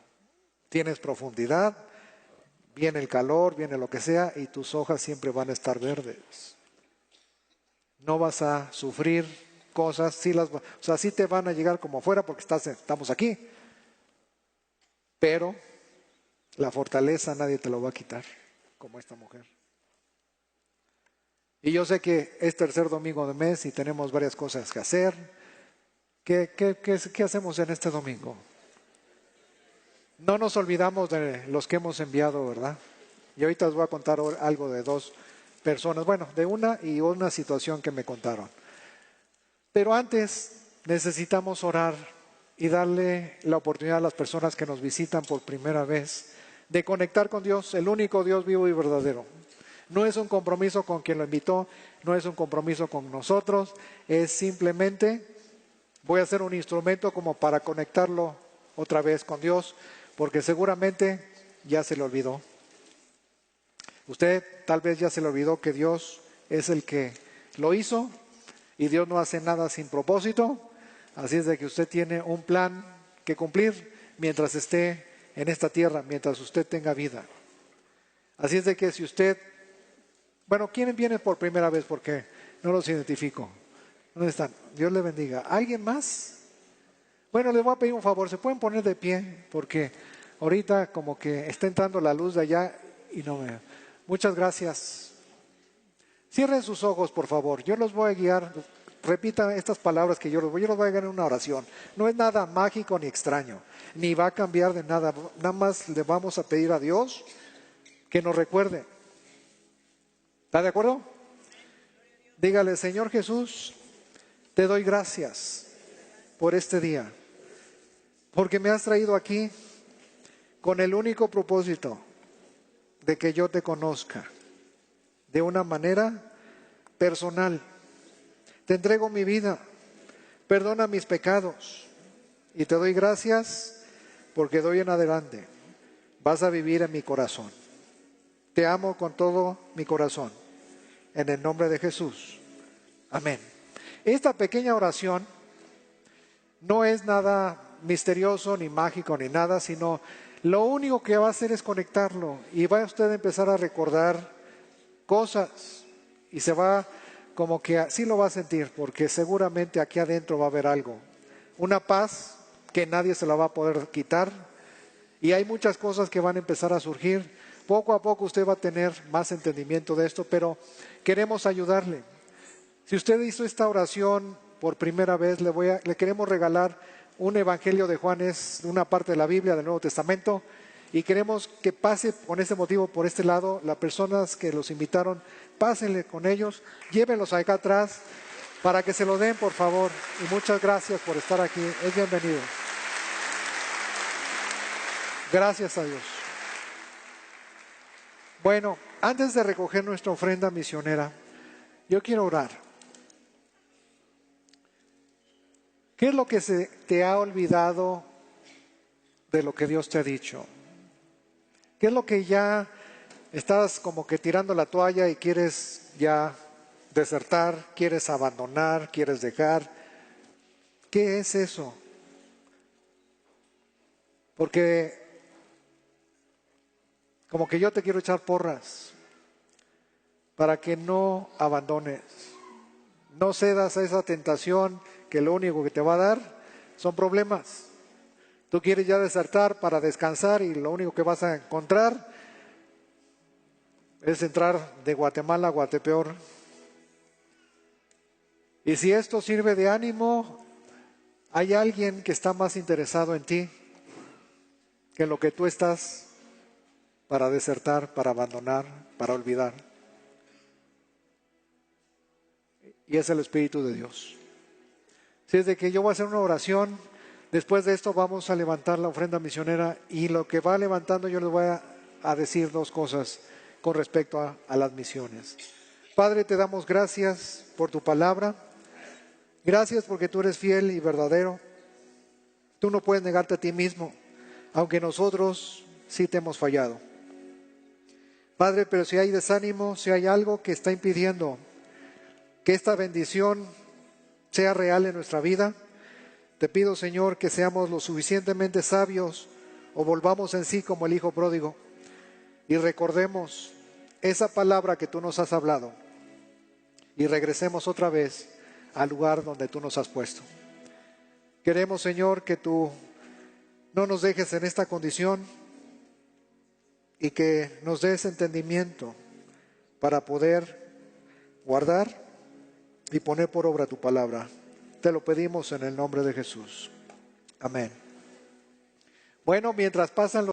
Tienes profundidad, viene el calor, viene lo que sea, y tus hojas siempre van a estar verdes. No vas a sufrir cosas, sí te van a llegar como fuera porque estamos aquí, pero la fortaleza nadie te lo va a quitar, como esta mujer. Y yo sé que es tercer domingo del mes y tenemos varias cosas que hacer. ¿Qué hacemos en este domingo? No nos olvidamos de los que hemos enviado, ¿verdad? Y ahorita os voy a contar algo de 2 personas, bueno, de una situación que me contaron. Pero antes necesitamos orar y darle la oportunidad a las personas que nos visitan por primera vez de conectar con Dios, el único Dios vivo y verdadero. No es un compromiso con quien lo invitó, no es un compromiso con nosotros, es simplemente voy a ser un instrumento como para conectarlo otra vez con Dios, porque seguramente ya se le olvidó. Usted tal vez ya se le olvidó que Dios es el que lo hizo y Dios no hace nada sin propósito. Así es de que usted tiene un plan que cumplir mientras esté en esta tierra, mientras usted tenga vida. Así es de que si usted, bueno, ¿quién viene por primera vez? Porque no los identifico. ¿Dónde están? Dios le bendiga. ¿Alguien más? Bueno, les voy a pedir un favor, ¿se pueden poner de pie? Porque ahorita como que está entrando la luz de allá y no me... Muchas gracias. Cierren sus ojos, por favor. Yo los voy a guiar. Repita estas palabras que yo los voy a guiar en una oración. No es nada mágico ni extraño, ni va a cambiar de nada. Nada más le vamos a pedir a Dios que nos recuerde. ¿Está de acuerdo? Dígale, Señor Jesús, te doy gracias por este día, porque me has traído aquí con el único propósito de que yo te conozca de una manera personal. Te entrego mi vida, perdona mis pecados y te doy gracias porque de hoy en adelante vas a vivir en mi corazón. Te amo con todo mi corazón, en el nombre de Jesús. Amén. Esta pequeña oración no es nada misterioso, ni mágico, ni nada, sino lo único que va a hacer es conectarlo y va usted a empezar a recordar cosas y se va como que así lo va a sentir, porque seguramente aquí adentro va a haber algo, una paz que nadie se la va a poder quitar y hay muchas cosas que van a empezar a surgir. Poco a poco usted va a tener más entendimiento de esto, pero queremos ayudarle. Si usted hizo esta oración por primera vez, le queremos regalar un evangelio de Juan, es una parte de la Biblia del Nuevo Testamento, y queremos que pase con este motivo por este lado. Las personas que los invitaron, pásenle con ellos, llévenlos acá atrás para que se lo den, por favor. Y muchas gracias por estar aquí, es bienvenido. Gracias a Dios. Bueno, antes de recoger nuestra ofrenda misionera, yo quiero orar. ¿Qué es lo que se te ha olvidado de lo que Dios te ha dicho? ¿Qué es lo que ya estás como que tirando la toalla y quieres ya desertar, quieres abandonar, quieres dejar? ¿Qué es eso? Porque como que yo te quiero echar porras para que no abandones, no cedas a esa tentación que lo único que te va a dar son problemas. Tú quieres ya desertar para descansar y lo único que vas a encontrar es entrar de Guatemala a Guatepeor. Y si esto sirve de ánimo, hay alguien que está más interesado en ti que en lo que tú estás para desertar, para abandonar, para olvidar. Y es el Espíritu de Dios. Si es de que yo voy a hacer una oración, después de esto vamos a levantar la ofrenda misionera y lo que va levantando yo les voy a decir dos cosas con respecto a las misiones. Padre, te damos gracias por tu palabra. Gracias porque tú eres fiel y verdadero. Tú no puedes negarte a ti mismo, aunque nosotros sí te hemos fallado. Padre, pero si hay desánimo, si hay algo que está impidiendo que esta bendición sea real en nuestra vida, te pido, Señor, que seamos lo suficientemente sabios o volvamos en sí como el hijo pródigo y recordemos esa palabra que tú nos has hablado y regresemos otra vez al lugar donde tú nos has puesto. Queremos, Señor, que tú no nos dejes en esta condición y que nos des entendimiento para poder guardar y poner por obra tu palabra. Te lo pedimos en el nombre de Jesús. Amén. Bueno, mientras pasan los